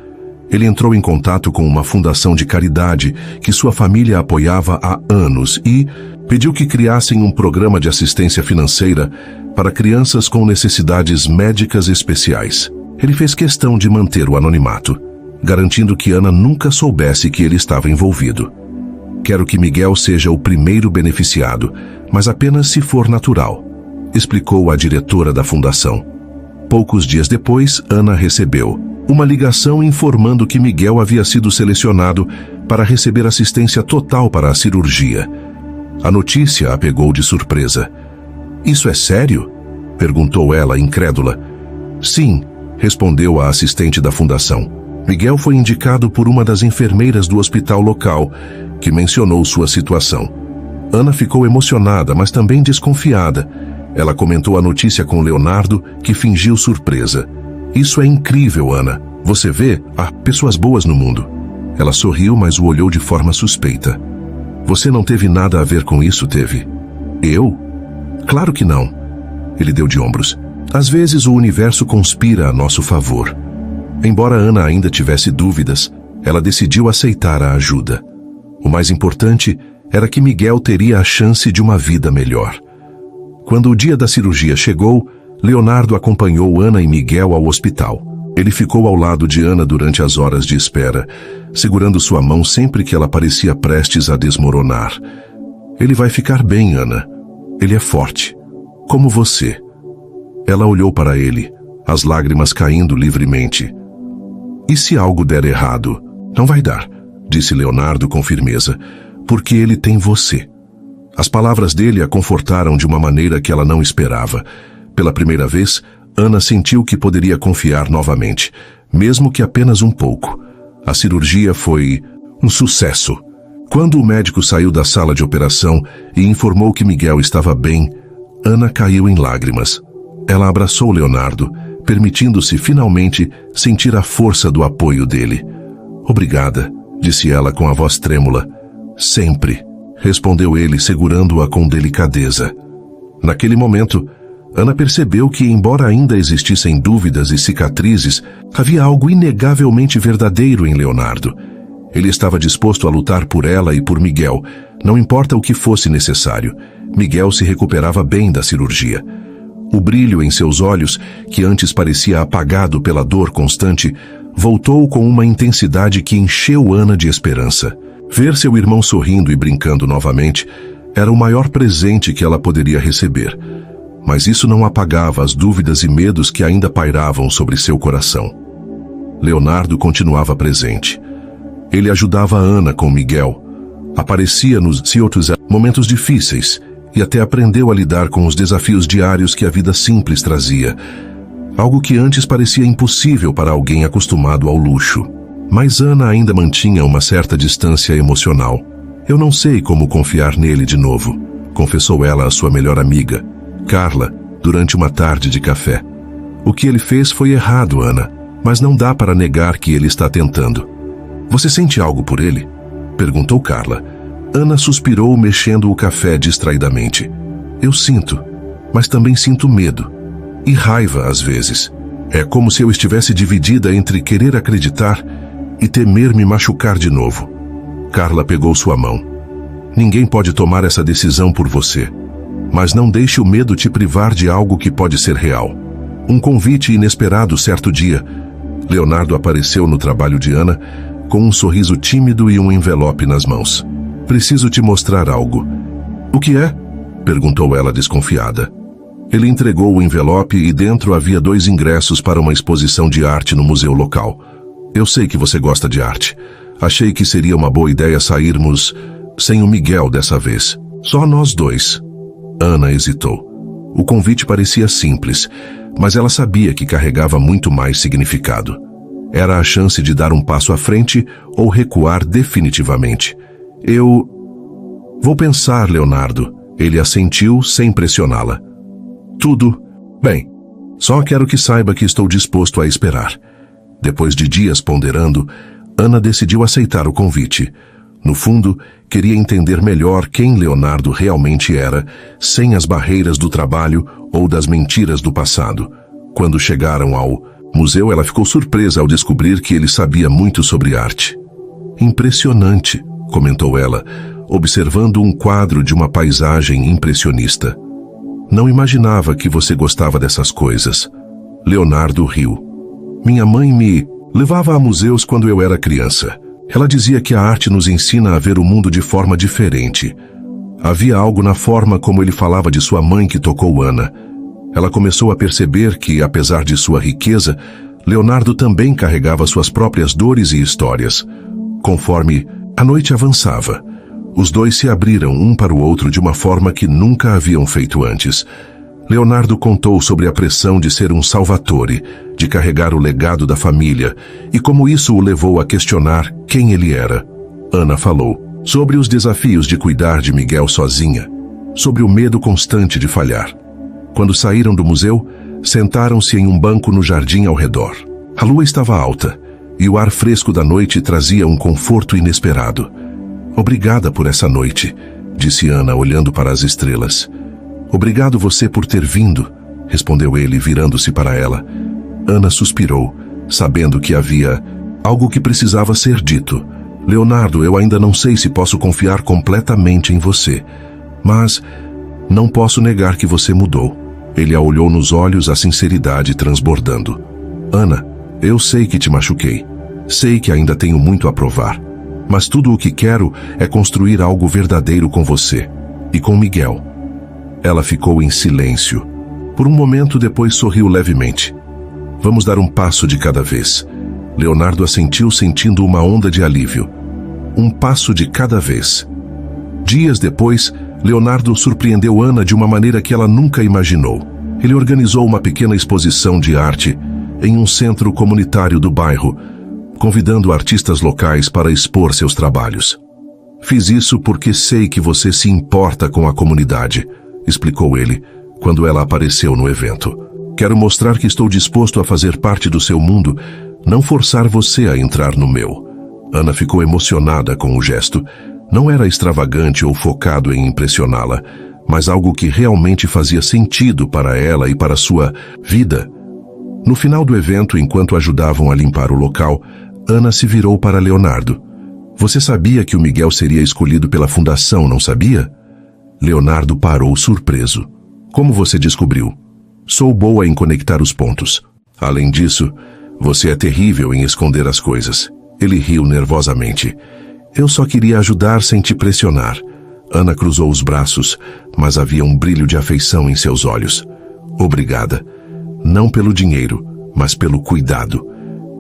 Ele entrou em contato com uma fundação de caridade que sua família apoiava há anos e pediu que criassem um programa de assistência financeira para crianças com necessidades médicas especiais. Ele fez questão de manter o anonimato, garantindo que Ana nunca soubesse que ele estava envolvido. Quero que Miguel seja o primeiro beneficiado, mas apenas se for natural, explicou a diretora da fundação. Poucos dias depois, Ana recebeu uma ligação informando que Miguel havia sido selecionado para receber assistência total para a cirurgia. A notícia a pegou de surpresa. "Isso é sério?" perguntou ela, incrédula. "Sim", respondeu a assistente da fundação. Miguel foi indicado por uma das enfermeiras do hospital local, que mencionou sua situação. Ana ficou emocionada, mas também desconfiada. Ela comentou a notícia com Leonardo, que fingiu surpresa. "Isso é incrível, Ana. Você vê, há pessoas boas no mundo." Ela sorriu, mas o olhou de forma suspeita. "Você não teve nada a ver com isso, teve?" "Eu? Claro que não." Ele deu de ombros. "Às vezes o universo conspira a nosso favor." Embora Ana ainda tivesse dúvidas, ela decidiu aceitar a ajuda. O mais importante era que Miguel teria a chance de uma vida melhor. Quando o dia da cirurgia chegou, Leonardo acompanhou Ana e Miguel ao hospital. Ele ficou ao lado de Ana durante as horas de espera, segurando sua mão sempre que ela parecia prestes a desmoronar. "Ele vai ficar bem, Ana. Ele é forte. Como você." Ela olhou para ele, as lágrimas caindo livremente. "E se algo der errado?" "Não vai dar", disse Leonardo com firmeza, "porque ele tem você." As palavras dele a confortaram de uma maneira que ela não esperava. Pela primeira vez, Ana sentiu que poderia confiar novamente, mesmo que apenas um pouco. A cirurgia foi um sucesso. Quando o médico saiu da sala de operação e informou que Miguel estava bem, Ana caiu em lágrimas. Ela abraçou Leonardo, permitindo-se finalmente sentir a força do apoio dele. "Obrigada", disse ela com a voz trêmula. "Sempre", respondeu ele, segurando-a com delicadeza. Naquele momento, Ana percebeu que, embora ainda existissem dúvidas e cicatrizes, havia algo inegavelmente verdadeiro em Leonardo. Ele estava disposto a lutar por ela e por Miguel, não importa o que fosse necessário. Miguel se recuperava bem da cirurgia. O brilho em seus olhos, que antes parecia apagado pela dor constante, voltou com uma intensidade que encheu Ana de esperança. Ver seu irmão sorrindo e brincando novamente era o maior presente que ela poderia receber. Mas isso não apagava as dúvidas e medos que ainda pairavam sobre seu coração. Leonardo continuava presente. Ele ajudava Ana com Miguel, aparecia nos outros momentos difíceis e até aprendeu a lidar com os desafios diários que a vida simples trazia, algo que antes parecia impossível para alguém acostumado ao luxo. Mas Ana ainda mantinha uma certa distância emocional. "Eu não sei como confiar nele de novo", confessou ela à sua melhor amiga, Carla, durante uma tarde de café. "O que ele fez foi errado, Ana, mas não dá para negar que ele está tentando." "Você sente algo por ele?" perguntou Carla. Ana suspirou, mexendo o café distraidamente. "Eu sinto, mas também sinto medo. E raiva às vezes. É como se eu estivesse dividida entre querer acreditar e temer me machucar de novo." Carla pegou sua mão. "Ninguém pode tomar essa decisão por você. Mas não deixe o medo te privar de algo que pode ser real." Um convite inesperado certo dia. Leonardo apareceu no trabalho de Ana, com um sorriso tímido e um envelope nas mãos. "Preciso te mostrar algo." "O que é?" perguntou ela desconfiada. Ele entregou o envelope e dentro havia 2 ingressos para uma exposição de arte no museu local. "Eu sei que você gosta de arte. Achei que seria uma boa ideia sairmos sem o Miguel dessa vez. Só nós 2. Ana hesitou. O convite parecia simples, mas ela sabia que carregava muito mais significado. Era a chance de dar um passo à frente ou recuar definitivamente. "Eu... vou pensar, Leonardo." Ele assentiu sem pressioná-la. "Tudo bem. Só quero que saiba que estou disposto a esperar." Depois de dias ponderando, Ana decidiu aceitar o convite. No fundo, queria entender melhor quem Leonardo realmente era, sem as barreiras do trabalho ou das mentiras do passado. Quando chegaram ao museu, ela ficou surpresa ao descobrir que ele sabia muito sobre arte. Impressionante, comentou ela, observando um quadro de uma paisagem impressionista. Não imaginava que você gostava dessas coisas. Leonardo riu. Minha mãe me levava a museus quando eu era criança. Ela dizia que a arte nos ensina a ver o mundo de forma diferente. Havia algo na forma como ele falava de sua mãe que tocou Ana. Ela começou a perceber que, apesar de sua riqueza, Leonardo também carregava suas próprias dores e histórias. Conforme a noite avançava, os dois se abriram um para o outro de uma forma que nunca haviam feito antes. Leonardo contou sobre a pressão de ser um Salvatore, de carregar o legado da família, e como isso o levou a questionar quem ele era. Ana falou sobre os desafios de cuidar de Miguel sozinha, sobre o medo constante de falhar. Quando saíram do museu, sentaram-se em um banco no jardim ao redor. A lua estava alta, e o ar fresco da noite trazia um conforto inesperado. Obrigada por essa noite, disse Ana, olhando para as estrelas. Obrigado você por ter vindo, respondeu ele, virando-se para ela. Ana suspirou, sabendo que havia algo que precisava ser dito. Leonardo, eu ainda não sei se posso confiar completamente em você, mas não posso negar que você mudou. Ele a olhou nos olhos, a sinceridade transbordando. Ana, eu sei que te machuquei. Sei que ainda tenho muito a provar. Mas tudo o que quero é construir algo verdadeiro com você e com Miguel. Ela ficou em silêncio. Por um momento, depois sorriu levemente. Vamos dar um passo de cada vez. Leonardo assentiu, sentindo uma onda de alívio. Um passo de cada vez. Dias depois, Leonardo surpreendeu Ana de uma maneira que ela nunca imaginou. Ele organizou uma pequena exposição de arte em um centro comunitário do bairro, convidando artistas locais para expor seus trabalhos. Fiz isso porque sei que você se importa com a comunidade, explicou ele, quando ela apareceu no evento. Quero mostrar que estou disposto a fazer parte do seu mundo, não forçar você a entrar no meu. Ana ficou emocionada com o gesto. Não era extravagante ou focado em impressioná-la, mas algo que realmente fazia sentido para ela e para sua vida. No final do evento, enquanto ajudavam a limpar o local, Ana se virou para Leonardo. Você sabia que o Miguel seria escolhido pela fundação, não sabia? Leonardo parou surpreso. Como você descobriu? Sou boa em conectar os pontos. Além disso, você é terrível em esconder as coisas. Ele riu nervosamente. Eu só queria ajudar sem te pressionar. Ana cruzou os braços, mas havia um brilho de afeição em seus olhos. Obrigada. Não pelo dinheiro, mas pelo cuidado.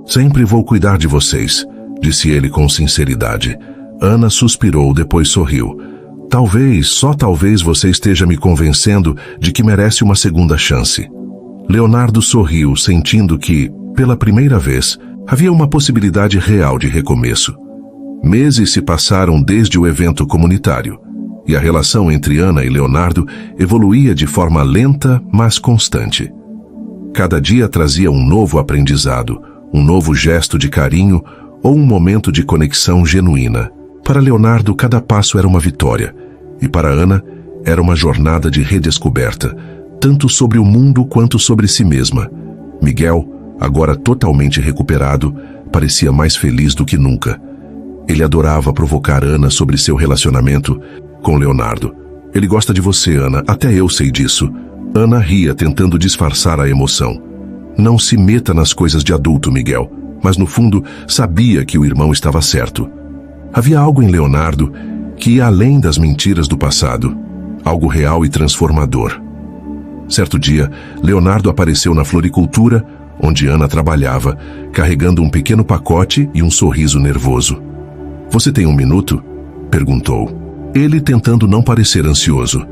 Sempre vou cuidar de vocês, disse ele com sinceridade. Ana suspirou, depois sorriu. Talvez, só talvez você esteja me convencendo de que merece uma segunda chance. Leonardo sorriu, sentindo que, pela primeira vez, havia uma possibilidade real de recomeço. Meses se passaram desde o evento comunitário, e a relação entre Ana e Leonardo evoluía de forma lenta, mas constante. Cada dia trazia um novo aprendizado, um novo gesto de carinho ou um momento de conexão genuína. Para Leonardo, cada passo era uma vitória, e para Ana, era uma jornada de redescoberta, tanto sobre o mundo quanto sobre si mesma. Miguel, agora totalmente recuperado, parecia mais feliz do que nunca. Ele adorava provocar Ana sobre seu relacionamento com Leonardo. Ele gosta de você, Ana, até eu sei disso. Ana ria, tentando disfarçar a emoção. Não se meta nas coisas de adulto, Miguel, mas no fundo sabia que o irmão estava certo. Havia algo em Leonardo que ia além das mentiras do passado, algo real e transformador. Certo dia, Leonardo apareceu na floricultura, onde Ana trabalhava, carregando um pequeno pacote e um sorriso nervoso. Você tem um minuto? Perguntou. Ele tentando não parecer ansioso.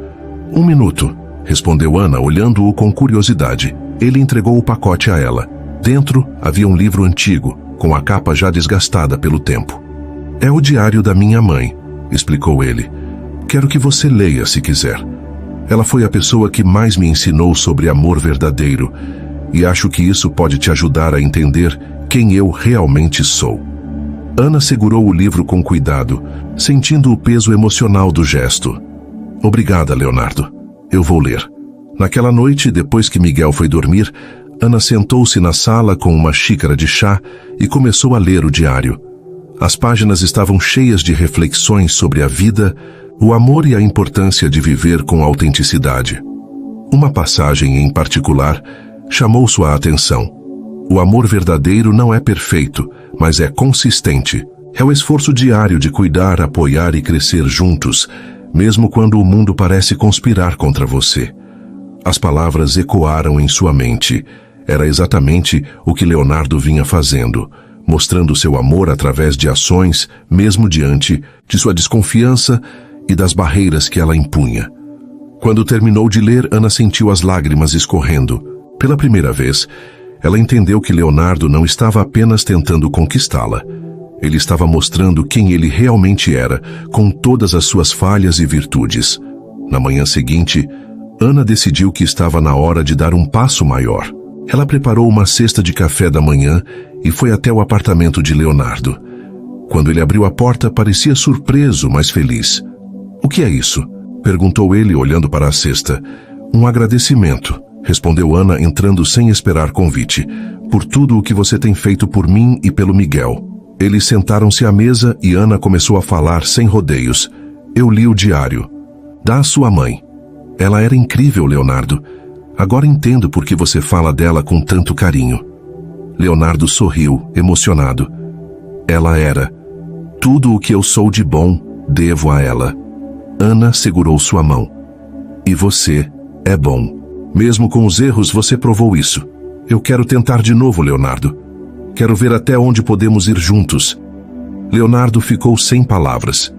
1 minuto, respondeu Ana, olhando-o com curiosidade. Ele entregou o pacote a ela. Dentro havia um livro antigo, com a capa já desgastada pelo tempo. É o diário da minha mãe, explicou ele. Quero que você leia se quiser. Ela foi a pessoa que mais me ensinou sobre amor verdadeiro, e acho que isso pode te ajudar a entender quem eu realmente sou. Ana segurou o livro com cuidado, sentindo o peso emocional do gesto. Obrigada, Leonardo. Eu vou ler. Naquela noite, depois que Miguel foi dormir, Ana sentou-se na sala com uma xícara de chá e começou a ler o diário. As páginas estavam cheias de reflexões sobre a vida, o amor e a importância de viver com autenticidade. Uma passagem em particular chamou sua atenção. O amor verdadeiro não é perfeito, mas é consistente. É o esforço diário de cuidar, apoiar e crescer juntos, mesmo quando o mundo parece conspirar contra você. As palavras ecoaram em sua mente. Era exatamente o que Leonardo vinha fazendo, mostrando seu amor através de ações, mesmo diante de sua desconfiança e das barreiras que ela impunha. Quando terminou de ler, Ana sentiu as lágrimas escorrendo. Pela primeira vez, ela entendeu que Leonardo não estava apenas tentando conquistá-la. Ele estava mostrando quem ele realmente era, com todas as suas falhas e virtudes. Na manhã seguinte, Ana decidiu que estava na hora de dar um passo maior. Ela preparou uma cesta de café da manhã e foi até o apartamento de Leonardo. Quando ele abriu a porta, parecia surpreso, mas feliz. "O que é isso?" perguntou ele, olhando para a cesta. "Um agradecimento", respondeu Ana, entrando sem esperar convite, "por tudo o que você tem feito por mim e pelo Miguel." Eles sentaram-se à mesa e Ana começou a falar sem rodeios. "Eu li o diário. Dá à sua mãe. Ela era incrível, Leonardo. Agora entendo por que você fala dela com tanto carinho." Leonardo sorriu, emocionado. "Ela era. Tudo o que eu sou de bom, devo a ela." Ana segurou sua mão. "E você é bom. Mesmo com os erros, você provou isso. Eu quero tentar de novo, Leonardo. Quero ver até onde podemos ir juntos." Leonardo ficou sem palavras.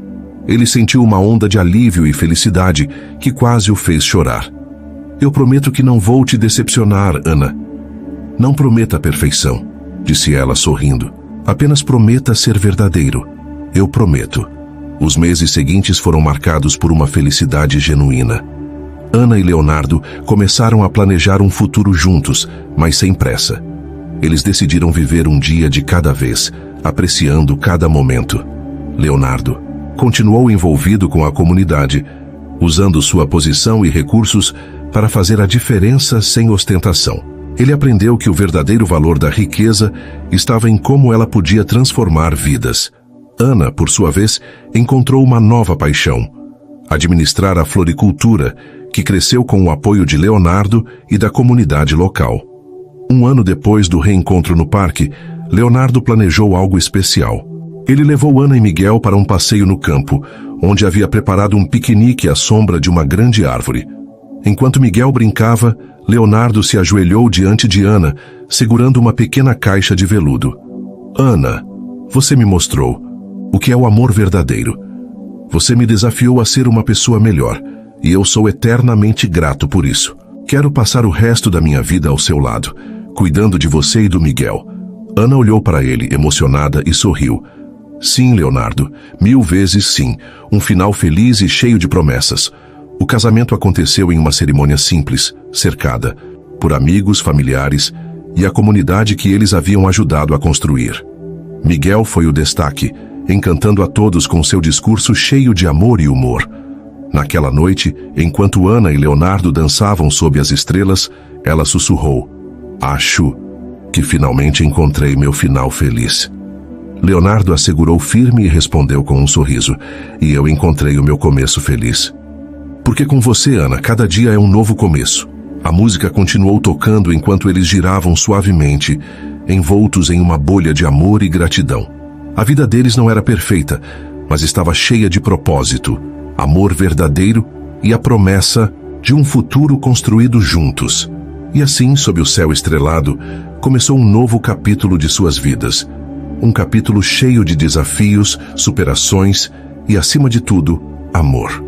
Ele sentiu uma onda de alívio e felicidade que quase o fez chorar. "Eu prometo que não vou te decepcionar, Ana." "Não prometa a perfeição", disse ela sorrindo. "Apenas prometa ser verdadeiro." "Eu prometo." Os meses seguintes foram marcados por uma felicidade genuína. Ana e Leonardo começaram a planejar um futuro juntos, mas sem pressa. Eles decidiram viver um dia de cada vez, apreciando cada momento. Leonardo continuou envolvido com a comunidade, usando sua posição e recursos para fazer a diferença sem ostentação. Ele aprendeu que o verdadeiro valor da riqueza estava em como ela podia transformar vidas. Ana, por sua vez, encontrou uma nova paixão: administrar a floricultura, que cresceu com o apoio de Leonardo e da comunidade local. Um ano depois do reencontro no parque, Leonardo planejou algo especial. Ele levou Ana e Miguel para um passeio no campo, onde havia preparado um piquenique à sombra de uma grande árvore. Enquanto Miguel brincava, Leonardo se ajoelhou diante de Ana, segurando uma pequena caixa de veludo. "Ana, você me mostrou o que é o amor verdadeiro. Você me desafiou a ser uma pessoa melhor, e eu sou eternamente grato por isso. Quero passar o resto da minha vida ao seu lado, cuidando de você e do Miguel." Ana olhou para ele, emocionada, e sorriu. "Sim, Leonardo, 1000 vezes sim. Um final feliz e cheio de promessas." O casamento aconteceu em uma cerimônia simples, cercada por amigos, familiares e a comunidade que eles haviam ajudado a construir. Miguel foi o destaque, encantando a todos com seu discurso cheio de amor e humor. Naquela noite, enquanto Ana e Leonardo dançavam sob as estrelas, ela sussurrou: "Acho que finalmente encontrei meu final feliz." Leonardo assegurou firme e respondeu com um sorriso: "E eu encontrei o meu começo feliz." "Porque com você, Ana, cada dia é um novo começo." A música continuou tocando enquanto eles giravam suavemente, envoltos em uma bolha de amor e gratidão. A vida deles não era perfeita, mas estava cheia de propósito, amor verdadeiro e a promessa de um futuro construído juntos. E assim, sob o céu estrelado, começou um novo capítulo de suas vidas. Um capítulo cheio de desafios, superações e, acima de tudo, amor.